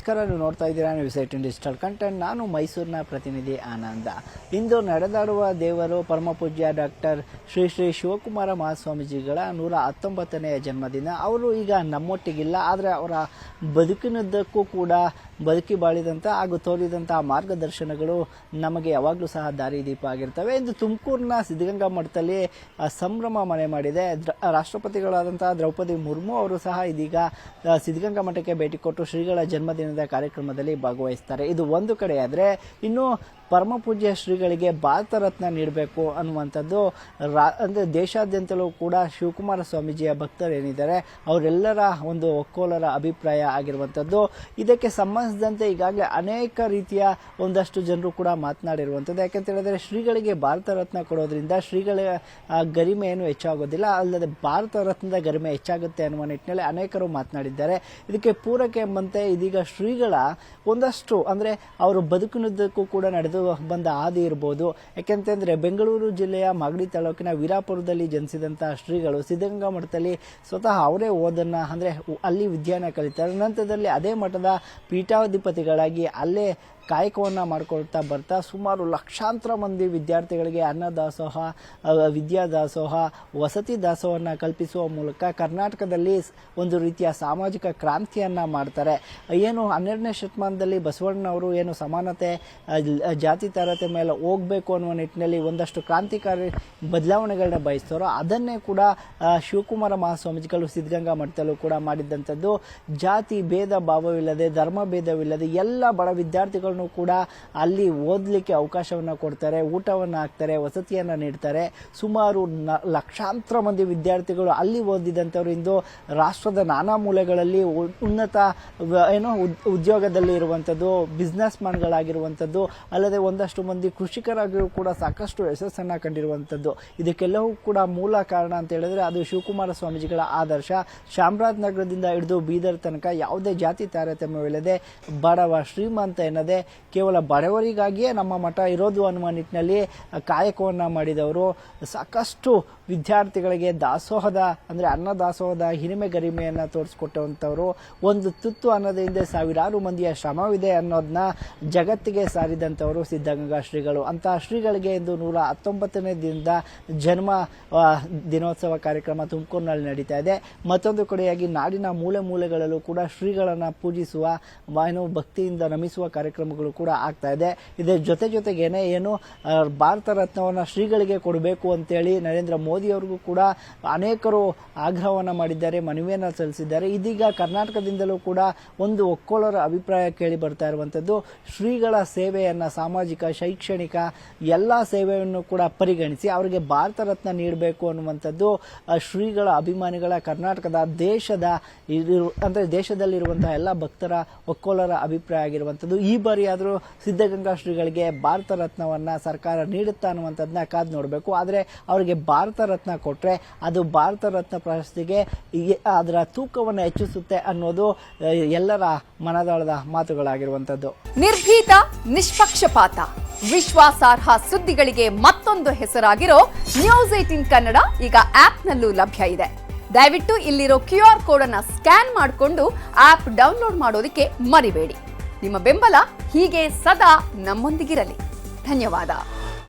ನಮಸ್ಕಾರ, ನೀವು ನೋಡ್ತಾ ಇದ್ದೀರಾ ನ್ಯೂಸ್ 18 ಡಿಜಿಟಲ್ ಕಂಟೆಂಟ್. ನಾನು ಮೈಸೂರಿನ ಪ್ರತಿನಿಧಿ ಆನಂದ. ಇಂದು ನಡೆದಾಡುವ ದೇವರು ಪರಮಪೂಜ್ಯ ಡಾಕ್ಟರ್ ಶ್ರೀ ಶ್ರೀ ಶಿವಕುಮಾರ ಮಹಾಸ್ವಾಮೀಜಿಗಳ 119ನೇ ಜನ್ಮದಿನ. ಅವರು ಈಗ ನಮ್ಮೊಟ್ಟಿಗಿಲ್ಲ, ಆದರೆ ಅವರ ಬದುಕಿನದ್ದಕ್ಕೂ ಕೂಡ ಬದುಕಿ ಬಾಳಿದಂಥ ಹಾಗೂ ತೋರಿದಂಥ ಮಾರ್ಗದರ್ಶನಗಳು ನಮಗೆ ಯಾವಾಗಲೂ ಸಹ ದಾರಿದೀಪ ಆಗಿರ್ತವೆ. ಇಂದು ತುಮಕೂರಿನ ಸಿದ್ಧಗಂಗಾ ಮಠದಲ್ಲಿ ಸಂಭ್ರಮ ಮನೆ ಮಾಡಿದೆ. ರಾಷ್ಟ್ರಪತಿಗಳಾದಂಥ ದ್ರೌಪದಿ ಮುರ್ಮು ಅವರು ಸಹ ಇದೀಗ ಸಿದ್ಧಗಂಗಾ ಮಠಕ್ಕೆ ಭೇಟಿ ಕೊಟ್ಟು ಶ್ರೀಗಳ ಜನ್ಮದಿನದ ಕಾರ್ಯಕ್ರಮದಲ್ಲಿ ಭಾಗವಹಿಸ್ತಾರೆ. ಇದು ಒಂದು ಕಡೆ ಆದರೆ, ಇನ್ನು ಪರಮಪೂಜ್ಯ ಶ್ರೀಗಳಿಗೆ ಭಾರತ ರತ್ನ ನೀಡಬೇಕು ಅನ್ನುವಂಥದ್ದು ಅಂದರೆ ದೇಶಾದ್ಯಂತಲೂ ಕೂಡ ಶಿವಕುಮಾರ ಸ್ವಾಮೀಜಿಯ ಭಕ್ತರೇನಿದ್ದಾರೆ ಅವರೆಲ್ಲರ ಒಂದು ಒಕ್ಕೋಲರ ಅಭಿಪ್ರಾಯ ಆಗಿರುವಂಥದ್ದು. ಇದಕ್ಕೆ ಸಂಬಂಧಿಸಿದಂತೆ ಈಗಾಗಲೇ ಅನೇಕ ರೀತಿಯ ಒಂದಷ್ಟು ಜನರು ಕೂಡ ಮಾತನಾಡಿರುವಂಥದ್ದು. ಯಾಕೆಂತ ಹೇಳಿದ್ರೆ, ಶ್ರೀಗಳಿಗೆ ಭಾರತ ರತ್ನ ಕೊಡೋದ್ರಿಂದ ಶ್ರೀಗಳ ಗರಿಮೆ ಏನು ಹೆಚ್ಚಾಗೋದಿಲ್ಲ, ಅಲ್ಲದೆ ಭಾರತ ರತ್ನದ ಗರಿಮೆ ಹೆಚ್ಚಾಗುತ್ತೆ ಅನ್ನುವ ನಿಟ್ಟಿನಲ್ಲಿ ಅನೇಕರು ಮಾತನಾಡಿದ್ದಾರೆ. ಇದಕ್ಕೆ ಪೂರಕ ಎಂಬಂತೆ ಇದೀಗ ಶ್ರೀಗಳ ಒಂದಷ್ಟು ಅಂದರೆ ಅವರು ಬದುಕಿನುದ್ದಕ್ಕೂ ಕೂಡ ನಡೆದು ಬಂದ ಹಾದಿ ಇರಬಹುದು. ಯಾಕೆಂತಂದ್ರೆ ಬೆಂಗಳೂರು ಜಿಲ್ಲೆಯ ಮಾಗಡಿ ತಾಲೂಕಿನ ವೀರಾಪುರದಲ್ಲಿ ಜನಿಸಿದಂತಹ ಶ್ರೀಗಳು ಸಿದ್ಧಗಂಗಾ ಮಠದಲ್ಲಿ ಸ್ವತಃ ಅವರೇ ಓದನ್ನ ಅಂದ್ರೆ ಅಲ್ಲಿ ವಿದ್ಯಾನ ಕಲಿತಾರೆ. ನಂತರದಲ್ಲಿ ಅದೇ ಮಠದ ಪೀಠಾಧಿಪತಿಗಳಾಗಿ ಅಲ್ಲೇ ಕಾಯಕವನ್ನು ಮಾಡಿಕೊಳ್ತಾ ಬರ್ತಾ ಸುಮಾರು ಲಕ್ಷಾಂತರ ಮಂದಿ ವಿದ್ಯಾರ್ಥಿಗಳಿಗೆ ಅನ್ನದಾಸೋಹ, ವಿದ್ಯಾದಾಸೋಹ, ವಸತಿ ದಾಸೋಹವನ್ನು ಕಲ್ಪಿಸುವ ಮೂಲಕ ಕರ್ನಾಟಕದಲ್ಲಿ ಒಂದು ರೀತಿಯ ಸಾಮಾಜಿಕ ಕ್ರಾಂತಿಯನ್ನು ಮಾಡ್ತಾರೆ. ಏನು 12ನೇ ಶತಮಾನದಲ್ಲಿ ಬಸವಣ್ಣನವರು ಏನು ಸಮಾನತೆ, ಜಾತಿ ತಾರತೆ ಮೇಲೆ ಹೋಗಬೇಕು ಅನ್ನುವ ನಿಟ್ಟಿನಲ್ಲಿ ಒಂದಷ್ಟು ಕ್ರಾಂತಿಕಾರಿ ಬದಲಾವಣೆಗಳನ್ನ ಬಯಸ್ತಾರೋ ಅದನ್ನೇ ಕೂಡ ಶಿವಕುಮಾರ ಮಹಾಸ್ವಾಮೀಜಿಗಳು ಸಿದ್ಧಗಂಗಾ ಮಠದಲ್ಲೂ ಕೂಡ ಮಾಡಿದ್ದಂಥದ್ದು. ಜಾತಿ ಭೇದ ಭಾವವಿಲ್ಲದೆ, ಧರ್ಮ ಭೇದವಿಲ್ಲದೆ ಎಲ್ಲ ಬಡ ವಿದ್ಯಾರ್ಥಿಗಳು ಕೂಡ ಅಲ್ಲಿ ಓದಲಿಕ್ಕೆ ಅವಕಾಶವನ್ನು ಕೊಡ್ತಾರೆ, ಊಟವನ್ನು ಹಾಕ್ತಾರೆ, ವಸತಿಯನ್ನು ನೀಡ್ತಾರೆ. ಸುಮಾರು ಲಕ್ಷಾಂತರ ಮಂದಿ ವಿದ್ಯಾರ್ಥಿಗಳು ಅಲ್ಲಿ ಓದಿದಂಥವ್ರು ಇಂದು ರಾಷ್ಟ್ರದ ನಾನಾ ಮೂಲೆಗಳಲ್ಲಿ ಉನ್ನತ ಉದ್ಯೋಗದಲ್ಲಿ ಇರುವಂಥದ್ದು, ಬಿಸ್ನೆಸ್ ಮ್ಯಾನ್ಗಳಾಗಿರುವಂಥದ್ದು, ಅಲ್ಲದೆ ಒಂದಷ್ಟು ಮಂದಿ ಕೃಷಿಕರಾಗಿಯೂ ಕೂಡ ಸಾಕಷ್ಟು ಯಶಸ್ಸನ್ನು ಕಂಡಿರುವಂಥದ್ದು. ಇದಕ್ಕೆಲ್ಲವೂ ಕೂಡ ಮೂಲ ಕಾರಣ ಅಂತ ಹೇಳಿದ್ರೆ ಅದು ಶಿವಕುಮಾರ ಸ್ವಾಮೀಜಿಗಳ ಆದರ್ಶ. ಚಾಮರಾಜನಗರದಿಂದ ಹಿಡಿದು ಬೀದರ್ ತನಕ ಯಾವುದೇ ಜಾತಿ ತಾರತಮ್ಯವಿಲ್ಲದೆ, ಬಡವ ಶ್ರೀಮಂತ ಎನ್ನದೆ ಕೇವಲ ಬಡವರಿಗಾಗಿಯೇ ನಮ್ಮ ಮಠ ಇರೋದು ಅನ್ನುವ ನಿಟ್ಟಿನಲ್ಲಿ ಕಾಯಕವನ್ನು ಮಾಡಿದವರು. ಸಾಕಷ್ಟು ವಿದ್ಯಾರ್ಥಿಗಳಿಗೆ ದಾಸೋಹದ ಅಂದರೆ ಅನ್ನದಾಸೋಹದ ಹಿರಿಮೆ ಗರಿಮೆಯನ್ನು ತೋರಿಸ್ಕೊಟ್ಟಂಥವ್ರು. ಒಂದು ತುತ್ತು ಅನ್ನೋದ್ರಿಂದ ಸಾವಿರಾರು ಮಂದಿಯ ಶ್ರಮವಿದೆ ಅನ್ನೋದನ್ನ ಜಗತ್ತಿಗೆ ಸಾರಿದಂಥವರು ಸಿದ್ಧಗಂಗಾ ಶ್ರೀಗಳು. ಅಂತಹ ಶ್ರೀಗಳಿಗೆ ಇಂದು 119ನೇ ದಿನದ ಜನ್ಮ ದಿನೋತ್ಸವ ಕಾರ್ಯಕ್ರಮ ತುಮಕೂರಿನಲ್ಲಿ ನಡೀತಾ ಇದೆ. ಮತ್ತೊಂದು ಕಡೆಯಾಗಿ ನಾಡಿನ ಮೂಲೆ ಮೂಲೆಗಳಲ್ಲೂ ಕೂಡ ಶ್ರೀಗಳನ್ನು ಪೂಜಿಸುವ, ಭಕ್ತಿಯಿಂದ ನಮಿಸುವ ಕಾರ್ಯಕ್ರಮಗಳು ಕೂಡ ಆಗ್ತಾ ಇದೆ. ಇದರ ಜೊತೆಗೇನೆ ಏನು ಭಾರತ ರತ್ನವನ್ನು ಶ್ರೀಗಳಿಗೆ ಕೊಡಬೇಕು ಅಂತೇಳಿ ನರೇಂದ್ರ ಮೋದಿ ಅವರಿಗೂ ಕೂಡ ಅನೇಕರು ಆಗ್ರಹವನ್ನು ಮಾಡಿದ್ದಾರೆ, ಮನವಿಯನ್ನು ಸಲ್ಲಿಸಿದ್ದಾರೆ. ಇದೀಗ ಕರ್ನಾಟಕದಿಂದಲೂ ಕೂಡ ಒಂದು ಒಕ್ಕೋಲರ ಅಭಿಪ್ರಾಯ ಕೇಳಿ ಬರ್ತಾ ಇರುವಂಥದ್ದು. ಶ್ರೀಗಳ ಸೇವೆಯನ್ನ, ಸಾಮಾಜಿಕ, ಶೈಕ್ಷಣಿಕ ಎಲ್ಲ ಸೇವೆಯನ್ನು ಕೂಡ ಪರಿಗಣಿಸಿ ಅವರಿಗೆ ಭಾರತ ರತ್ನ ನೀಡಬೇಕು ಅನ್ನುವಂಥದ್ದು ಶ್ರೀಗಳ ಅಭಿಮಾನಿಗಳ, ಕರ್ನಾಟಕದ ದೇಶದಲ್ಲಿರುವಂತಹ ಎಲ್ಲ ಭಕ್ತರ ಒಕ್ಕೋಲರ ಅಭಿಪ್ರಾಯ ಆಗಿರುವಂಥದ್ದು. ಈ ಬಾರಿ ಆದರೂ ಸಿದ್ಧಗಂಗಾ ಶ್ರೀಗಳಿಗೆ ಭಾರತ ರತ್ನವನ್ನ ಸರ್ಕಾರ ನೀಡುತ್ತಾ ಅನ್ನುವಂಥದ್ದನ್ನ ಕಾದು ನೋಡಬೇಕು. ಆದರೆ ಅವರಿಗೆ ಭಾರತ ರತ್ನ ಕೊಟ್ರೆ ಅದು ಭಾರತ ರತ್ನ ಪ್ರಶಸ್ತಿಗೆ ಅದರ ತೂಕವನ್ನು ಹೆಚ್ಚಿಸುತ್ತೆ ಅನ್ನೋದು ಎಲ್ಲರ ಮನದಾಳದ ಮಾತುಗಳಾಗಿರುವಂಥದ್ದು. ನಿರ್ಭೀತ, ನಿಷ್ಪಕ್ಷಪಾತ, ವಿಶ್ವಾಸಾರ್ಹ ಸುದ್ದಿಗಳಿಗೆ ಮತ್ತೊಂದು ಹೆಸರಾಗಿರೋ ನ್ಯೂಸ್ 18 ಕನ್ನಡ ಈಗ ಆಪ್ನಲ್ಲೂ ಲಭ್ಯ ಇದೆ. ದಯವಿಟ್ಟು ಇಲ್ಲಿರೋ QR ಕೋಡ್ ಅನ್ನ ಸ್ಕ್ಯಾನ್ ಮಾಡಿಕೊಂಡು ಆಪ್ ಡೌನ್ಲೋಡ್ ಮಾಡೋದಕ್ಕೆ ಮರಿಬೇಡಿ. ನಿಮ್ಮ ಬೆಂಬಲ ಹೀಗೆ ಸದಾ ನಮ್ಮೊಂದಿಗಿರಲಿ. ಧನ್ಯವಾದ.